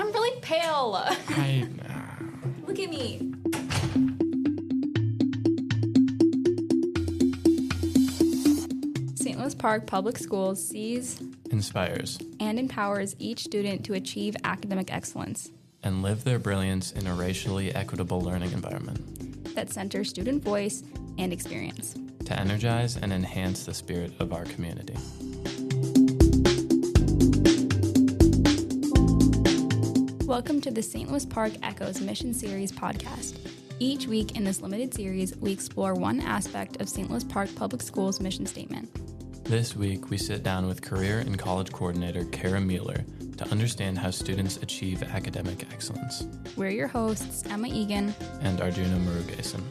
I'm really pale. I Look at me. St. Louis Park Public Schools sees, inspires, and empowers each student to achieve academic excellence and live their brilliance in a racially equitable learning environment that centers student voice and experience to energize and enhance the spirit of our community. Welcome to the St. Louis Park Echoes Mission Series podcast. Each week in this limited series, we explore one aspect of St. Louis Park Public Schools' mission statement. This week, we sit down with Career and College Coordinator Kara Mueller to understand how students achieve academic excellence. We're your hosts, Emma Egan and Arjuna Murugesan.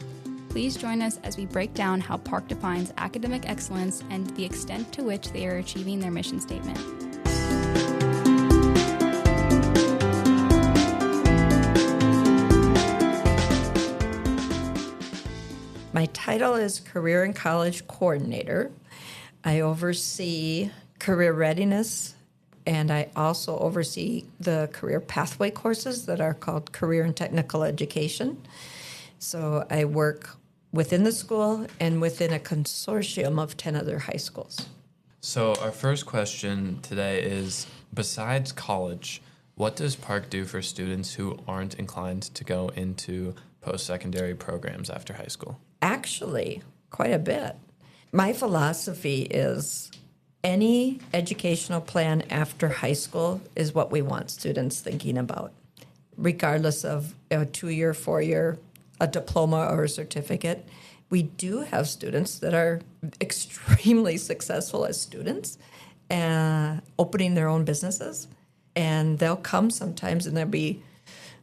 Please join us as we break down how Park defines academic excellence and the extent to which they are achieving their mission statement. My title is Career and College Coordinator. I oversee career readiness, and I also oversee the career pathway courses that are called Career and Technical Education. So I work within the school and within a consortium of 10 other high schools. So our first question today is, besides college, what does Park do for students who aren't inclined to go into post-secondary programs after high school? Actually, quite a bit. My philosophy is any educational plan after high school is what we want students thinking about, regardless of a 2-year, 4-year, a diploma or a certificate. We do have students that are extremely successful as students, opening their own businesses, and they'll come sometimes and there'll be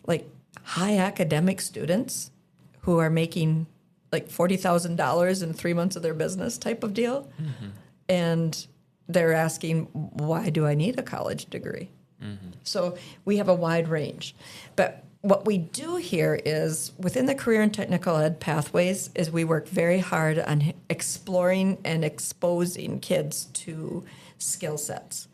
like high academic students who are making like $40,000 in 3 months of their business type of deal. Mm-hmm. And they're asking, why do I need a college degree? Mm-hmm. So we have a wide range. But what we do here is within the career and technical ed pathways is we work very hard on exploring and exposing kids to skill sets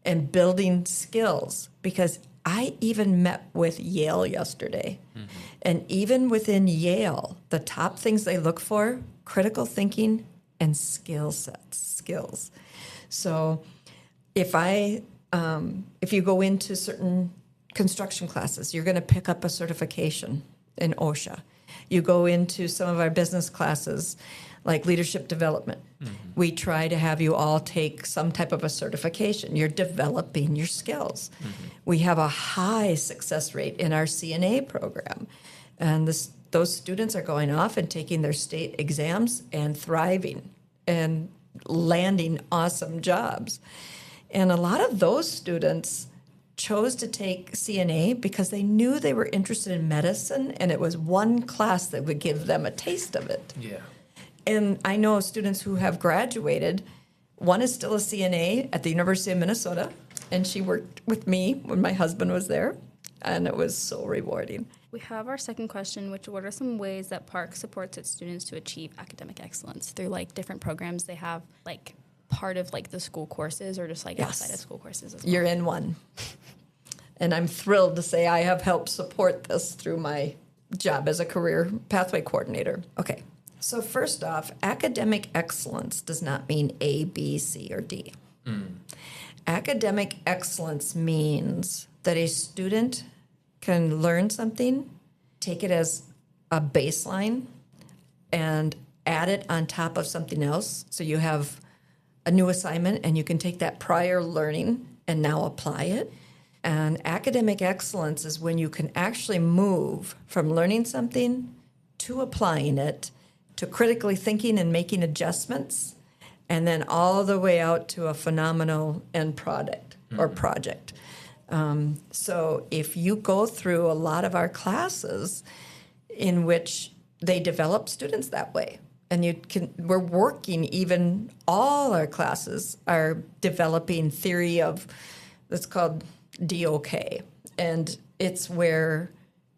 and building skills, because I even met with Yale yesterday. Mm-hmm. And even within Yale, the top things they look for, critical thinking and skill sets, skills. So if you go into certain construction classes, you're going to pick up a certification in OSHA. You go into some of our business classes, like leadership development. Mm-hmm. We try to have you all take some type of a certification. You're developing your skills. Mm-hmm. We have a high success rate in our CNA program. And those students are going off and taking their state exams and thriving and landing awesome jobs. And a lot of those students chose to take CNA because they knew they were interested in medicine, and it was one class that would give them a taste of it. Yeah. And I know students who have graduated. One is still a CNA at the University of Minnesota, and she worked with me when my husband was there, and it was so rewarding. We have our second question, which what are some ways that Park supports its students to achieve academic excellence through like different programs they have, like part of like the school courses or just like outside of school courses as well? You're in one. And I'm thrilled to say I have helped support this through my job as a career pathway coordinator. Okay. So first off, academic excellence does not mean A, B, C, or D. Mm. Academic excellence means that a student can learn something, take it as a baseline, and add it on top of something else. So you have a new assignment, and you can take that prior learning and now apply it. And academic excellence is when you can actually move from learning something to applying it, to critically thinking and making adjustments, and then all the way out to a phenomenal end product or project. So if you go through a lot of our classes in which they develop students that way, and we're working, even all our classes are developing theory of, it's called DOK. And it's where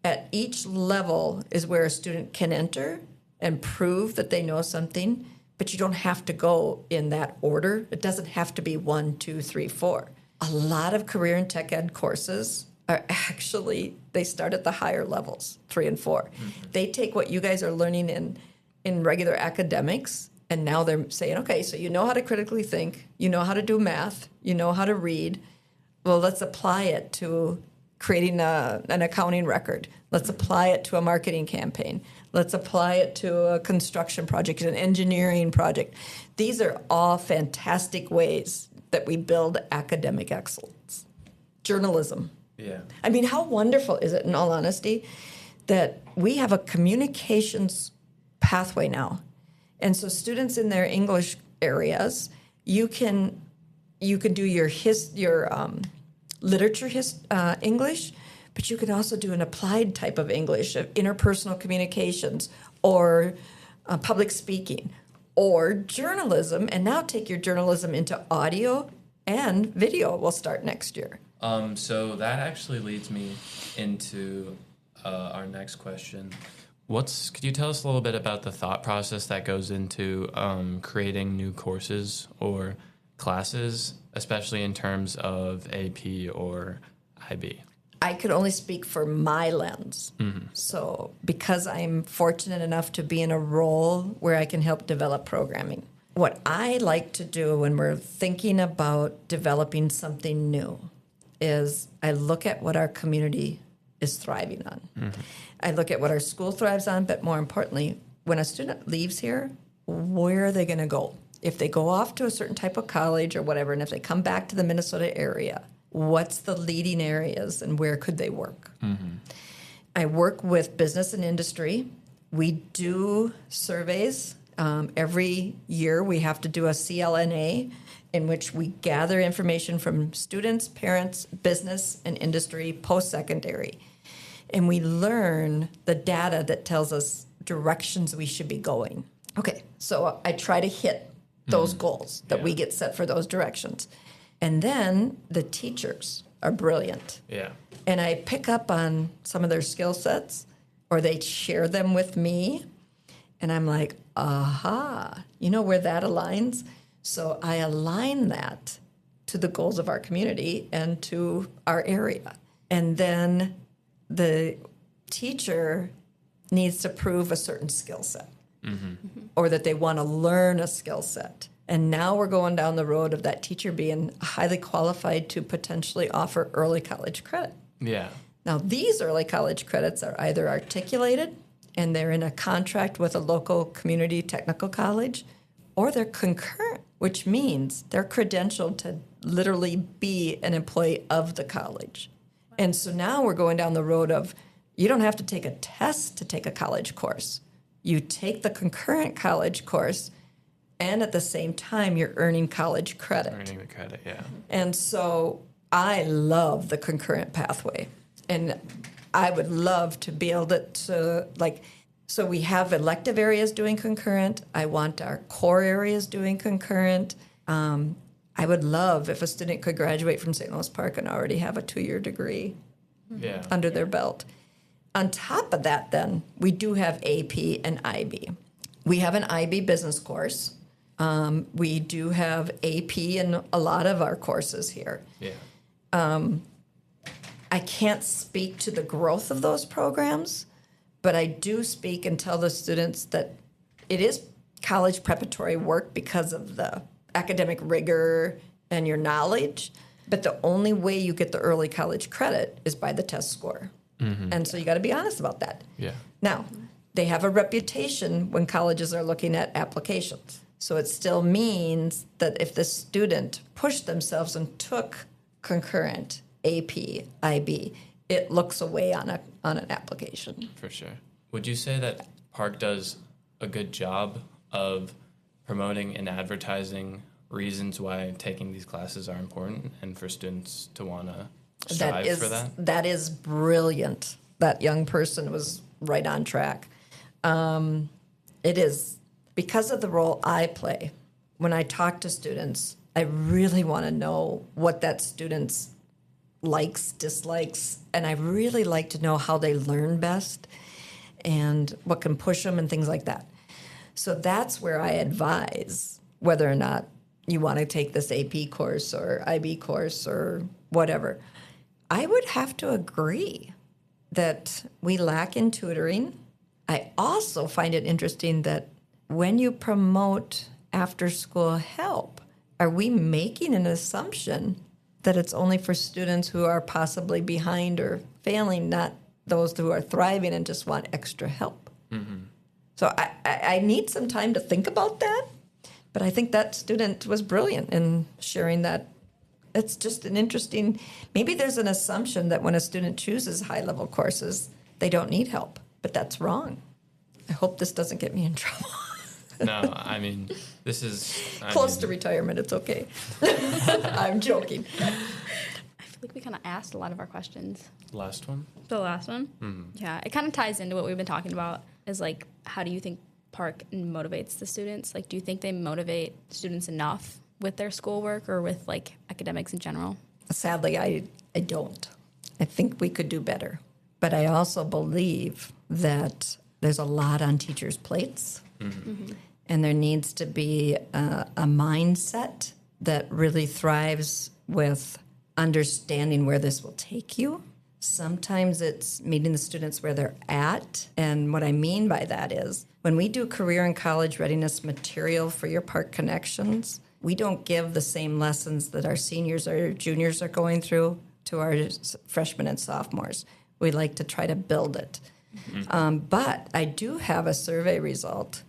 at each level is where a student can enter and prove that they know something, but you don't have to go in that order. It doesn't have to be 1, 2, 3, 4. A lot of career and tech ed courses are actually, they start at the higher levels, 3 and 4. They take what you guys are learning in regular academics, and now they're saying, okay, so you know how to critically think, you know how to do math, you know how to read. Well, let's apply it to creating an accounting record. Let's apply it to a marketing campaign. Let's apply it to a construction project, an engineering project. These are all fantastic ways that we build academic excellence. Journalism. Yeah. I mean, how wonderful is it, in all honesty, that we have a communications pathway now. And so students in their English areas, you can do your literature English, but you can also do an applied type of English, of interpersonal communications, or public speaking, or journalism, and now take your journalism into audio and video. Will start next year. So that actually leads me into our next question. Could you tell us a little bit about the thought process that goes into creating new courses or classes, especially in terms of AP or IB? I could only speak for my lens. So because I'm fortunate enough to be in a role where I can help develop programming, what I like to do when we're thinking about developing something new is I look at what our community is thriving on. I look at what our school thrives on, but more importantly, when a student leaves here, where are they going to go? If they go off to a certain type of college or whatever, and if they come back to the Minnesota area, what's the leading areas and where could they work? I work with business and industry. We do surveys. Every year we have to do a CLNA in which we gather information from students, parents, business, and industry post-secondary. And we learn the data that tells us directions we should be going. Okay, so I try to hit those goals that we get set for those directions. And then the teachers are brilliant. Yeah. And I pick up on some of their skill sets, or they share them with me. And I'm like, aha, you know where that aligns? So I align that to the goals of our community and to our area. And then the teacher needs to prove a certain skill set or that they want to learn a skill set. And now we're going down the road of that teacher being highly qualified to potentially offer early college credit. Yeah. Now, these early college credits are either articulated and they're in a contract with a local community technical college, or they're concurrent, which means they're credentialed to literally be an employee of the college. And so now we're going down the road of you don't have to take a test to take a college course. You take the concurrent college course, and at the same time, you're earning college credit. Earning the credit, yeah. And so I love the concurrent pathway. And I would love to be able to so we have elective areas doing concurrent. I want our core areas doing concurrent. I would love if a student could graduate from St. Louis Park and already have a 2-year degree under their belt. On top of that, then, we do have AP and IB. We have an IB business course. We do have AP in a lot of our courses here. Yeah. I can't speak to the growth of those programs, but I do speak and tell the students that it is college preparatory work because of the academic rigor and your knowledge, but the only way you get the early college credit is by the test score. And so you got to be honest about that. Yeah. Now, they have a reputation when colleges are looking at applications. So it still means that if the student pushed themselves and took concurrent AP, IB, it looks away on an application. For sure. Would you say that Park does a good job of promoting and advertising reasons why taking these classes are important and for students to want to strive for that? That is brilliant. That young person was right on track. It is because of the role I play. When I talk to students, I really want to know what that student's likes, dislikes, and I really like to know how they learn best and what can push them and things like that. So that's where I advise whether or not you want to take this AP course or IB course or whatever. I would have to agree that we lack in tutoring. I also find it interesting that when you promote after-school help, are we making an assumption that it's only for students who are possibly behind or failing, not those who are thriving and just want extra help? So I need some time to think about that, but I think that student was brilliant in sharing that. It's just an interesting, maybe there's an assumption that when a student chooses high-level courses, they don't need help, but that's wrong. I hope this doesn't get me in trouble. No, I mean, this is Close to retirement, it's okay. I'm joking. I feel like we kind of asked a lot of our questions. Last one. The last one? Yeah, it kind of ties into what we've been talking about is like, how do you think Park motivates the students? Like, do you think they motivate students enough with their schoolwork or with like academics in general? Sadly, I don't. I think we could do better. But I also believe that there's a lot on teachers' plates. And there needs to be a mindset that really thrives with understanding where this will take you. Sometimes it's meeting the students where they're at. And what I mean by that is when we do career and college readiness material for your Park Connections, we don't give the same lessons that our seniors or juniors are going through to our freshmen and sophomores. We like to try to build it. But I do have a survey result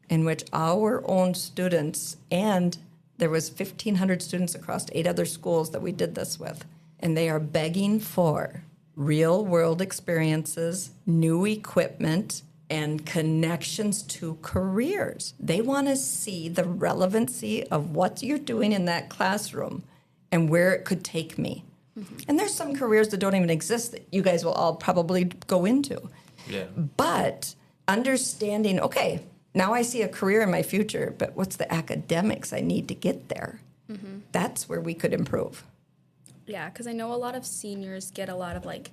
in which our own students, and there was 1,500 students across 8 other schools that we did this with, and they are begging for real-world experiences, new equipment, and connections to careers. They want to see the relevancy of what you're doing in that classroom and where it could take me. And there's some careers that don't even exist that you guys will all probably go into. Yeah. But understanding, okay, now I see a career in my future, but what's the academics I need to get there? That's where we could improve. Yeah, because I know a lot of seniors get a lot of like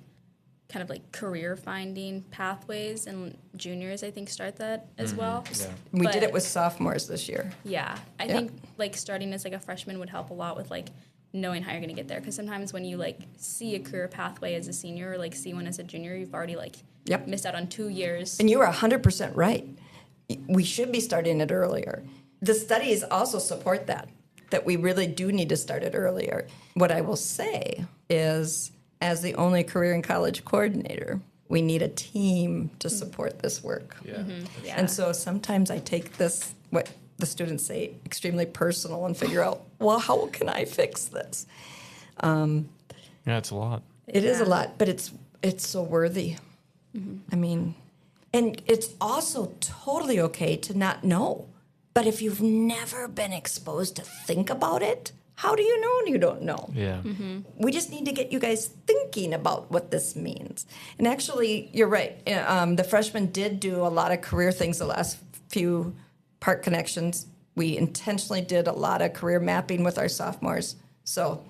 kind of like career finding pathways, and juniors I think start that as well. Yeah. We did But- it with sophomores this year. Yeah, I think like starting as like a freshman would help a lot with like knowing how you're going to get there, because sometimes when you like see a career pathway as a senior or like see one as a junior, you've already like Yep. missed out on 2 years. And you are 100% right. We should be starting it earlier. The studies also support that we really do need to start it earlier. What I will say is, as the only career and college coordinator, we need a team to support this work. Yeah. Yeah. And so sometimes I take this, what the students say, extremely personal and figure out, well, how can I fix this? Yeah, it's a lot. It is a Yeah. lot, but it's so worthy. I mean, and it's also totally okay to not know. But if you've never been exposed to think about it, how do you know you don't know? Yeah. We just need to get you guys thinking about what this means. And actually, you're right. The freshmen did do a lot of career things the last few Park Connections. We intentionally did a lot of career mapping with our sophomores. So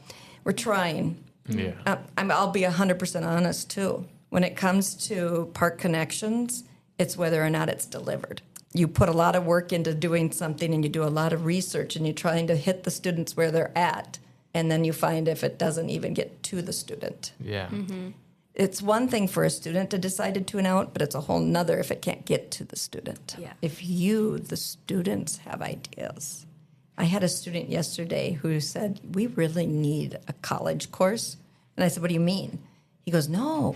we're trying. Yeah. I'll be 100% honest, too. When it comes to Park Connections, it's whether or not it's delivered. You put a lot of work into doing something, and you do a lot of research, and you're trying to hit the students where they're at, and then you find if it doesn't even get to the student. Yeah. It's one thing for a student to decide to tune out, but it's a whole nother if it can't get to the student. Yeah. If you, the students, have ideas. I had a student yesterday who said, we really need a college course. And I said, what do you mean? He goes, no.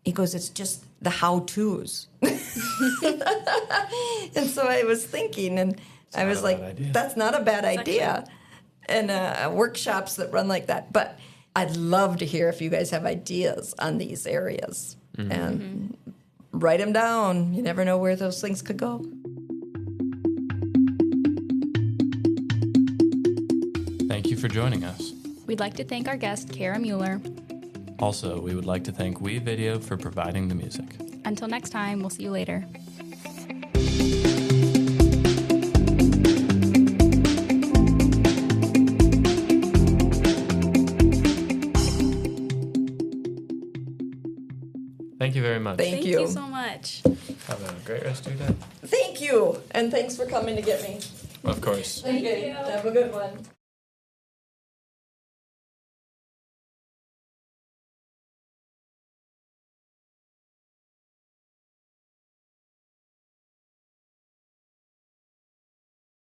He goes, it's just the how-tos. And so I was thinking, and I was not a like, bad idea. that's not a bad idea. And workshops that run like that. But I'd love to hear if you guys have ideas on these areas. And write them down. You never know where those things could go. Thank you for joining us. We'd like to thank our guest, Kara Mueller. Also, we would like to thank WeVideo for providing the music. Until next time, we'll see you later. Thank you very much. Thank Thank you. you so much. Have a great rest of your day. Thank you. And thanks for coming to get me. Of course. Okay. Have a good one.